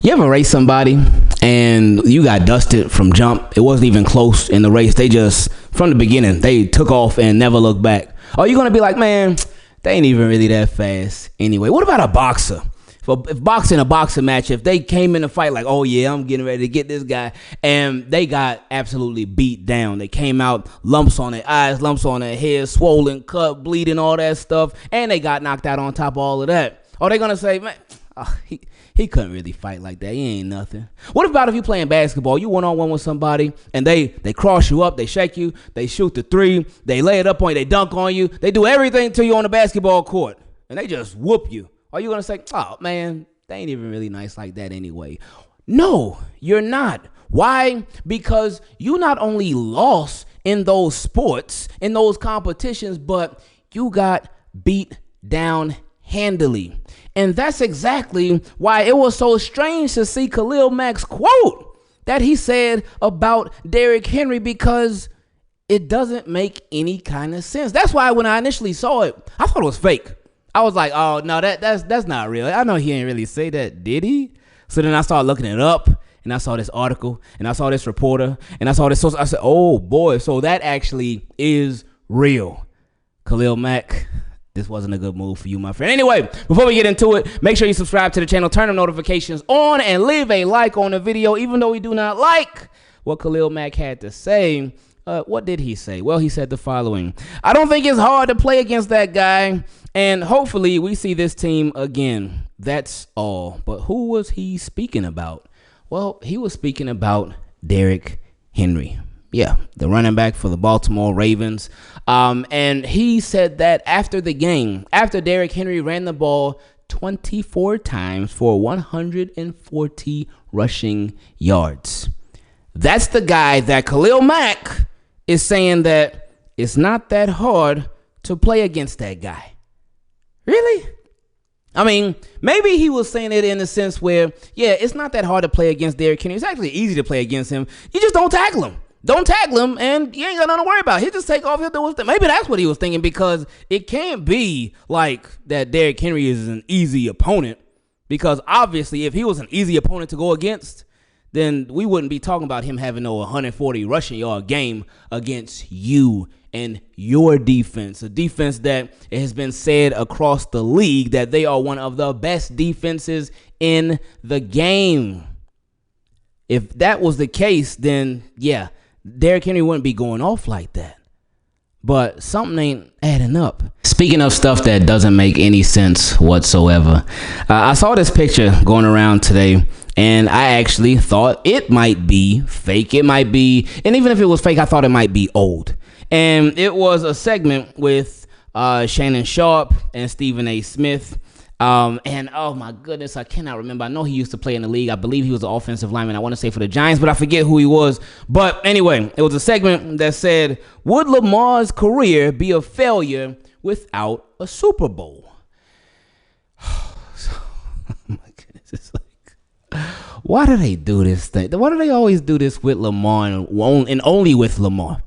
You ever race somebody and you got dusted from jump? It wasn't even close in the race. They just, from the beginning, they took off and never looked back. Are you going to be like, man, they ain't even really that fast anyway? What about a boxer? If boxing a boxing match, if they came in a fight like, oh yeah, I'm getting ready to get this guy, and they got absolutely beat down. They came out, lumps on their eyes, lumps on their head, swollen, cut, bleeding, all that stuff, and they got knocked out on top of all of that. Are they going to say, man, he couldn't really fight like that. He ain't nothing. What about if you playing basketball? You one-on-one with somebody, and they cross you up, they shake you, they shoot the three, they lay it up on you, they dunk on you, they do everything to you on the basketball court, and they just whoop you. Are you going to say, oh, man, they ain't even really nice like that anyway? No, you're not. Why? Because you not only lost in those sports, in those competitions, but you got beat down handily. And that's exactly why it was so strange to see Khalil Mack's quote that he said about Derrick Henry, because it doesn't make any kind of sense. That's why when I initially saw it, I thought it was fake. I was like, oh, no, that's not real. I know he ain't really say that, did he? So then I started looking it up, and I saw this article, and I saw this reporter, and I saw this source. I said, oh, boy, so that actually is real. Khalil Mack, this wasn't a good move for you, my friend. Anyway, before we get into it, make sure you subscribe to the channel, turn the notifications on, and leave a like on the video. Even though we do not like what Khalil Mack had to say, what did he say? Well, he said the following: I don't think it's hard to play against that guy, and hopefully we see this team again. That's all. But who was he speaking about? Well, he was speaking about Derrick Henry. Yeah, the running back for the Baltimore Ravens. And he said that after the game, after Derrick Henry ran the ball 24 times for 140 rushing yards. That's the guy that Khalil Mack is saying that it's not that hard to play against that guy. Really? I mean, maybe he was saying it in a sense where, yeah, it's not that hard to play against Derrick Henry. It's actually easy to play against him. You just don't tackle him. Don't tackle him, and you ain't got nothing to worry about. He'll just take off. He'll do his thing. Maybe that's what he was thinking, because it can't be like that Derrick Henry is an easy opponent, because obviously if he was an easy opponent to go against, then we wouldn't be talking about him having no 140 rushing yard game against you and your defense, a defense that it has been said across the league that they are one of the best defenses in the game. If that was the case, then yeah, Derrick Henry wouldn't be going off like that. But something ain't adding up. Speaking of stuff that doesn't make any sense whatsoever, I saw this picture going around today, and I actually thought it might be fake. It might be, and even if it was fake, I thought it might be old. And it was a segment with Shannon Sharp and Stephen A. Smith. And oh my goodness, I cannot remember. I know he used to play in the league. I believe he was an offensive lineman. I want to say for the Giants, but I forget who he was. But anyway, it was a segment that said, would Lamar's career be a failure without a Super Bowl? Oh my goodness, it's like, why do they do this thing? Why do they always do this with Lamar and only with Lamar?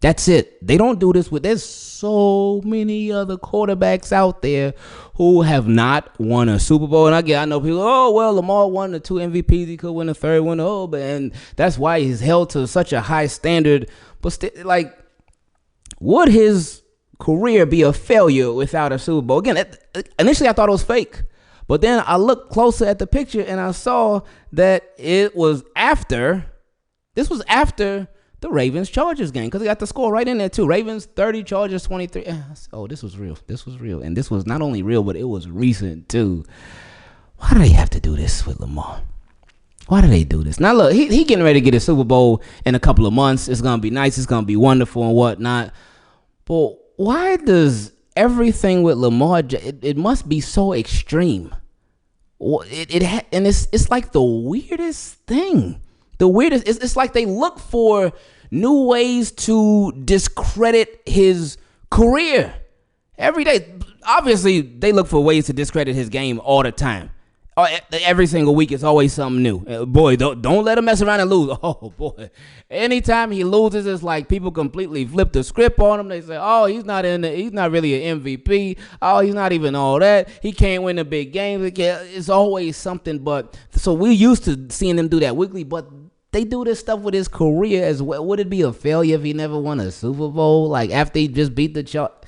That's it. They don't do this with, there's so many other quarterbacks out there who have not won a Super Bowl. And I know people, oh, well, Lamar won the 2 MVPs. He could win the third one. Oh, but and that's why he's held to such a high standard. But like, would his career be a failure without a Super Bowl? Again, initially I thought it was fake. But then I looked closer at the picture and I saw that it was after, this was after the Ravens-Chargers game, because they got the score right in there too. Ravens 30, Chargers 23. Oh, this was real. This was real. And this was not only real, but it was recent too. Why do they have to do this with Lamar? Why do they do this? Now look, he getting ready to get a Super Bowl in a couple of months. It's going to be nice. It's going to be wonderful and whatnot. But why does everything with Lamar, it must be so extreme? And it's like the weirdest thing. The weirdest, it's like they look for new ways to discredit his career every day. Obviously, they look for ways to discredit his game all the time. Every single week, it's always something new. Boy, don't let him mess around and lose. Oh, boy. Anytime he loses, it's like people completely flip the script on him. They say, oh, he's not really an MVP. Oh, he's not even all that. He can't win the big games. It's always something. But so we used to seeing him do that weekly, but they do this stuff with his career as well. Would it be a failure if he never won a Super Bowl? Like, after he just beat the chart?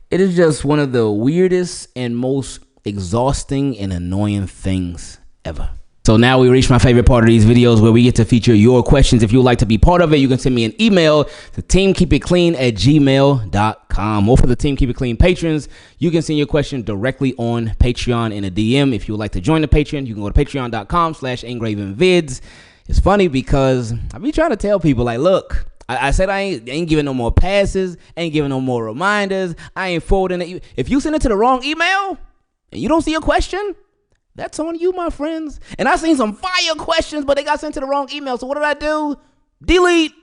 It is just one of the weirdest and most exhausting and annoying things ever. So now we reach my favorite part of these videos where we get to feature your questions. If you would like to be part of it, you can send me an email to teamkeepitclean@gmail.com. Or for the Team Keep It Clean patrons, you can send your question directly on Patreon in a DM. If you would like to join the Patreon, you can go to patreon.com/Ingravenvids. It's funny because I be trying to tell people, like, look, I said I ain't giving no more passes, ain't giving no more reminders, I ain't forwarding it. If you send it to the wrong email and you don't see a question, that's on you, my friends. And I seen some fire questions, but they got sent to the wrong email. So what did I do? Delete,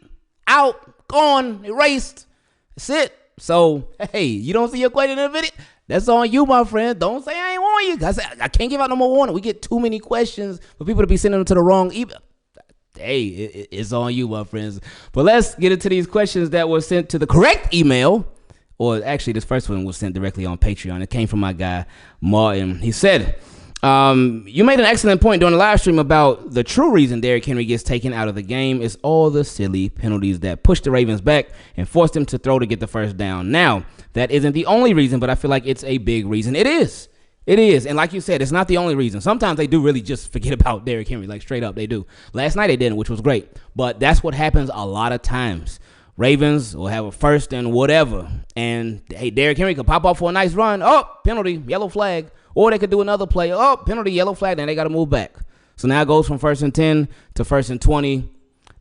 out, gone, erased. That's it. So, hey, you don't see your question in the video? That's on you, my friend. Don't say I ain't warn you. I can't give out no more warning. We get too many questions for people to be sending them to the wrong email. Hey, it's on you, my friends. But let's get into these questions that were sent to the correct email. Or actually, this first one was sent directly on Patreon. It came from my guy, Martin. He said, you made an excellent point during the live stream about the true reason Derrick Henry gets taken out of the game is all the silly penalties that push the Ravens back and force them to throw to get the first down. Now, that isn't the only reason, but I feel like it's a big reason. It is. It is. And like you said, it's not the only reason. Sometimes they do really just forget about Derrick Henry, like straight up they do. Last night they didn't, which was great. But that's what happens a lot of times. Ravens will have a first and whatever. And, hey, Derrick Henry could pop off for a nice run. Oh, penalty, yellow flag. Or they could do another play. Oh, penalty, yellow flag. Then they got to move back. So now it goes from 1st and 10 to 1st and 20.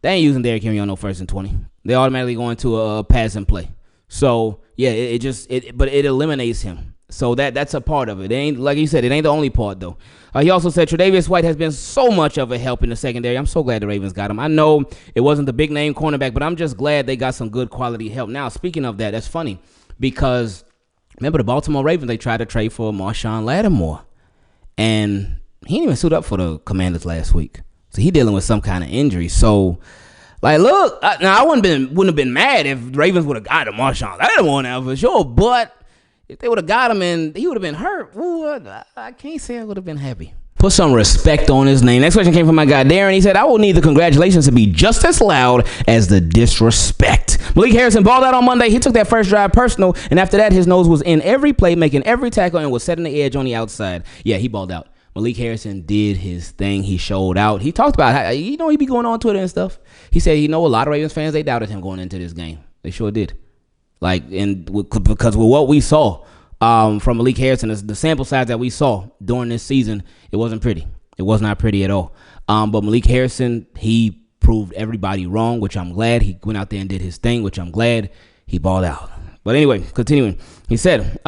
They ain't using Derrick Henry on no 1st and 20. They automatically go into a pass and play. So, yeah, but it eliminates him. So that's a part of it. It ain't, like you said, it ain't the only part, though. He also said Tre'Davious White has been so much of a help in the secondary. I'm so glad the Ravens got him. I know it wasn't the big name cornerback, but I'm just glad they got some good quality help. Now, speaking of that, that's funny because remember the Baltimore Ravens, they tried to trade for Marshawn Lattimore, and he didn't even suit up for the Commanders last week. So he dealing with some kind of injury. So, like, look, now I wouldn't have been mad if Ravens would have got Marshawn Lattimore now for sure, but if they would have got him and he would have been hurt, ooh, I can't say I would have been happy. Put some respect on his name. Next question came from my guy, Darin. He said, I will need the congratulations to be just as loud as the disrespect. Malik Harrison balled out on Monday. He took that first drive personal, and after that, his nose was in every play, making every tackle, and was setting the edge on the outside. Yeah, he balled out. Malik Harrison did his thing. He showed out. He talked about how, he be going on Twitter and stuff. He said, a lot of Ravens fans, they doubted him going into this game. They sure did. Because with what we saw from Malik Harrison, the sample size that we saw during this season, it wasn't pretty. It was not pretty at all. But Malik Harrison, he proved everybody wrong, which I'm glad. He went out there and did his thing, which I'm glad. He balled out. But anyway, continuing. He said,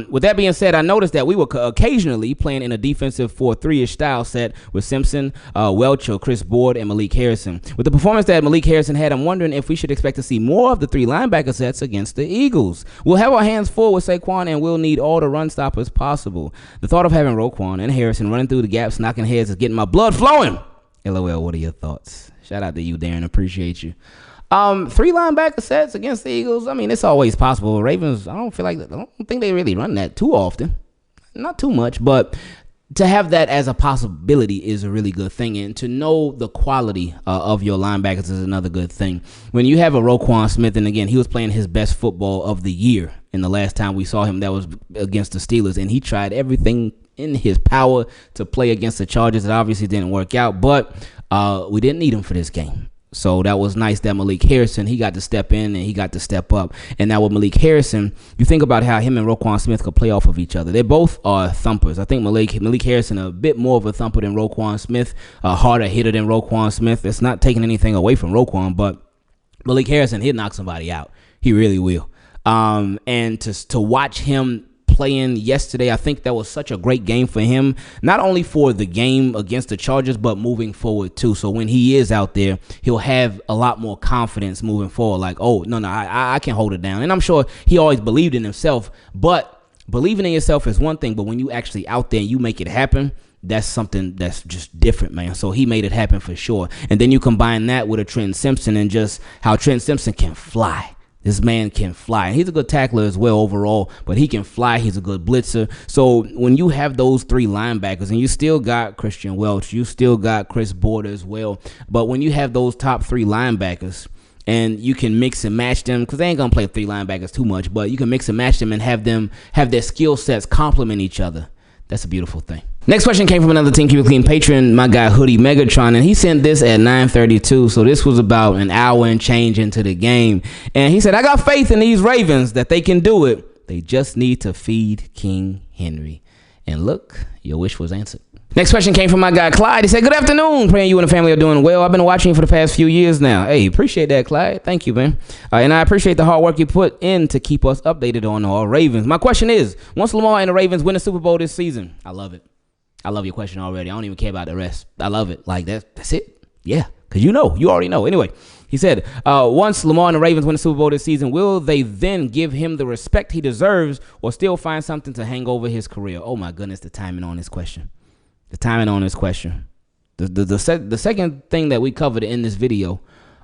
with that being said, I noticed that we were occasionally playing in a defensive 4-3-ish style set with Simpson, Welch, or Chris Board, and Malik Harrison. With the performance that Malik Harrison had, I'm wondering if we should expect to see more of the 3 linebacker sets against the Eagles. We'll have our hands full with Saquon, and we'll need all the run stoppers possible. The thought of having Roquan and Harrison running through the gaps, knocking heads, is getting my blood flowing. LOL, what are your thoughts? Shout out to you, Darin. Appreciate you. 3 linebacker sets against the Eagles. I mean, it's always possible. Ravens, I don't think they really run that too often. Not too much, but to have that as a possibility is a really good thing. And to know the quality of your linebackers is another good thing. When you have a Roquan Smith, and again, he was playing his best football of the year. And the last time we saw him, that was against the Steelers. And he tried everything in his power to play against the Chargers. It obviously didn't work out, but we didn't need him for this game. So that was nice that Malik Harrison, he got to step in and he got to step up. And now with Malik Harrison, you think about how him and Roquan Smith could play off of each other. They both are thumpers. I think Malik Harrison a bit more of a thumper than Roquan Smith, a harder hitter than Roquan Smith. It's not taking anything away from Roquan, but Malik Harrison, he'll knock somebody out. He really will. And to watch him playing yesterday, I think that was such a great game for him, not only for the game against the Chargers, but moving forward too. So when he is out there, he'll have a lot more confidence moving forward. Like, oh, no, I can hold it down. And I'm sure he always believed in himself, but believing in yourself is one thing, but when you actually out there and you make it happen, that's something that's just different, man. So he made it happen for sure. And then you combine that with a Trent Simpson and just how Trent Simpson can fly. This man can fly. He's a good tackler as well overall, but he can fly. He's a good blitzer. So when you have those three linebackers, and you still got Christian Welch, you still got Chris Boarder as well, but when you have those top three linebackers, and you can mix and match them, because they ain't going to play three linebackers too much, but you can mix and match them and have their skill sets complement each other. That's a beautiful thing. Next question came from another Team Keep It Clean patron, my guy Hoodie Megatron, and he sent this at 9:32, so this was about an hour and change into the game. And he said, I got faith in these Ravens that they can do it. They just need to feed King Henry. And look, your wish was answered. Next question came from my guy Clyde. He said, good afternoon. Praying you and the family are doing well. I've been watching you for the past few years now. Hey, appreciate that, Clyde. Thank you, man. And I appreciate the hard work you put in to keep us updated on our Ravens. My question is, once Lamar and the Ravens win the Super Bowl this season, I love it. I love your question already. I don't even care about the rest. I love it. Like, that's it. Yeah, because you already know. Anyway, he said, once Lamar and the Ravens win the Super Bowl this season, will they then give him the respect he deserves or still find something to hang over his career? Oh, my goodness, the timing on this question. The second thing that we covered in this video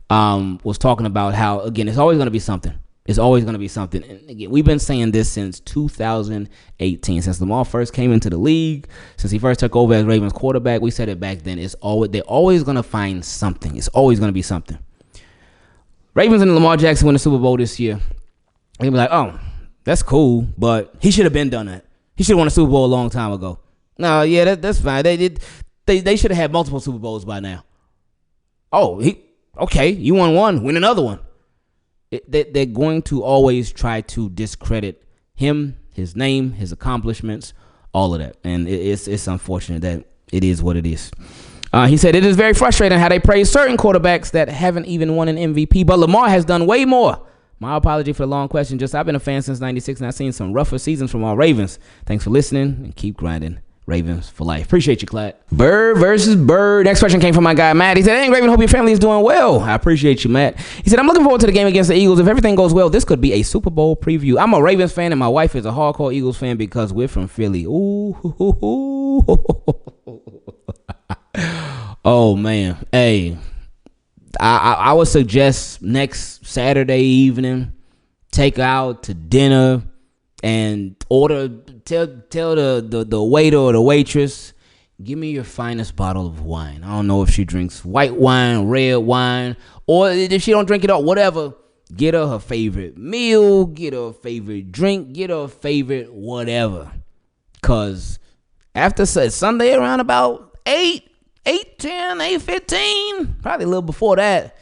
was talking about how, again, it's always going to be something. It's always going to be something. And again, we've been saying this since 2018, since Lamar first came into the league, since he first took over as Ravens quarterback. We said it back then. They're always going to find something. It's always going to be something. Ravens and Lamar Jackson win the Super Bowl this year. They'll be like, oh, that's cool, but he should have been done that. He should have won a Super Bowl a long time ago. No, yeah, that's fine. They should have had multiple Super Bowls by now. Oh, okay, you won one, win another one. They're going to always try to discredit him, his name, his accomplishments, all of that. And it's unfortunate that it is what it is. He said, it is very frustrating how they praise certain quarterbacks that haven't even won an MVP, but Lamar has done way more. My apology for the long question. Just I've been a fan since 96, and I've seen some rougher seasons from our Ravens. Thanks for listening, and keep grinding. Ravens for life. Appreciate you, Clyde. Bird versus Bird. Next question came from my guy, Matt. He said, hey, Raven, hope your family is doing well. I appreciate you, Matt. He said, I'm looking forward to the game against the Eagles. If everything goes well, this could be a Super Bowl preview. I'm a Ravens fan, and my wife is a hardcore Eagles fan because we're from Philly. Ooh. Oh, man. Hey, I would suggest next Saturday evening, take out to dinner and tell the waiter or the waitress, give me your finest bottle of wine. I don't know if she drinks white wine, red wine, or if she don't drink it all, whatever. Get her favorite meal, get her favorite drink, get her favorite whatever. Because after Sunday around about 8:15, probably a little before that,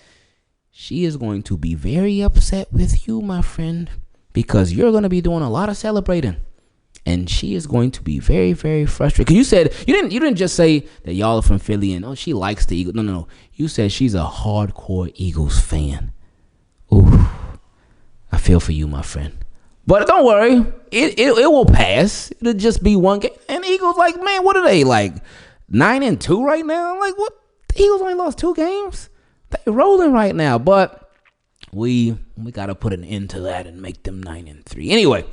she is going to be very upset with you, my friend, because you're going to be doing a lot of celebrating. And she is going to be very, very frustrated. Because you said, you didn't just say that y'all are from Philly and, oh, she likes the Eagles. No. You said she's a hardcore Eagles fan. Ooh, I feel for you, my friend. But don't worry. It will pass. It'll just be one game. And the Eagles, like, man, what are they, like 9-2 right now? Like, what? The Eagles only lost 2 games. They're rolling right now. But we got to put an end to that and make them 9-3. Anyway,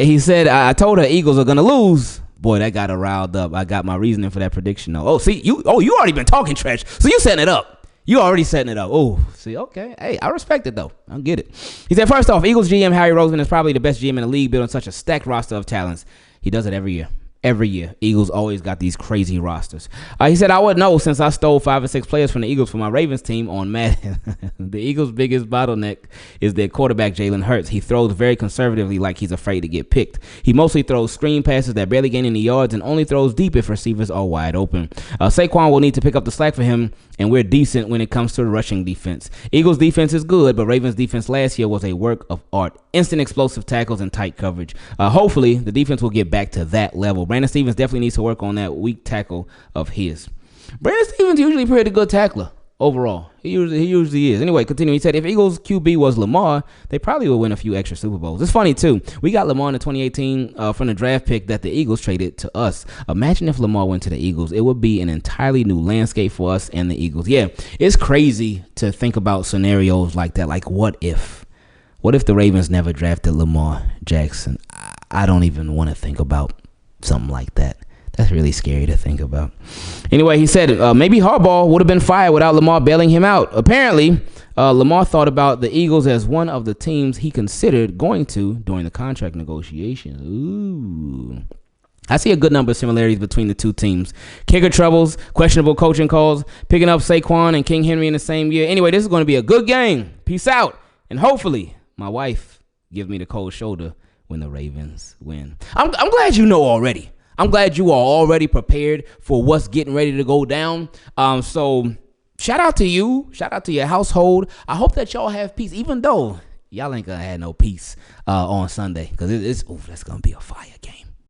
he said, I told her Eagles are going to lose. Boy, that got her riled up. I got my reasoning for that prediction, though. Oh, see, you already been talking trash. So you setting it up. You already setting it up. Oh, see, okay. Hey, I respect it, though. I get it. He said, first off, Eagles GM Harry Roseman is probably the best GM in the league, building such a stacked roster of talents. He does it every year. Every year, Eagles always got these crazy rosters. He said, I would know since I stole 5 or 6 players from the Eagles for my Ravens team on Madden. The Eagles' biggest bottleneck is their quarterback, Jalen Hurts. He throws very conservatively like he's afraid to get picked. He mostly throws screen passes that barely gain any yards and only throws deep if receivers are wide open. Saquon will need to pick up the slack for him, and we're decent when it comes to the rushing defense. Eagles' defense is good, but Ravens' defense last year was a work of art. Instant explosive tackles and tight coverage. Hopefully, the defense will get back to that level. Brandon Stevens definitely needs to work on that weak tackle of his. Brandon Stevens usually a pretty good tackler overall. He usually is. Anyway, continue. He said if Eagles QB was Lamar, they probably would win a few extra Super Bowls. It's funny, too. We got Lamar in the 2018 from the draft pick that the Eagles traded to us. Imagine if Lamar went to the Eagles. It would be an entirely new landscape for us and the Eagles. Yeah, it's crazy to think about scenarios like that. Like, what if? What if the Ravens never drafted Lamar Jackson? I don't even want to think about something like that. That's really scary to think about. Anyway, he said maybe Harbaugh would have been fired without Lamar bailing him out. Apparently, Lamar thought about the Eagles as one of the teams he considered going to during the contract negotiations. Ooh. I see a good number of similarities between the two teams. Kicker troubles, questionable coaching calls, picking up Saquon and King Henry in the same year. Anyway, this is going to be a good game. Peace out. And hopefully, my wife gives me the cold shoulder when the Ravens win. I'm glad you know already. I'm glad you are already prepared for what's getting ready to go down. So shout out to you. Shout out to your household. I hope that y'all have peace, even though y'all ain't gonna have no peace on Sunday, because that's gonna be a fire game.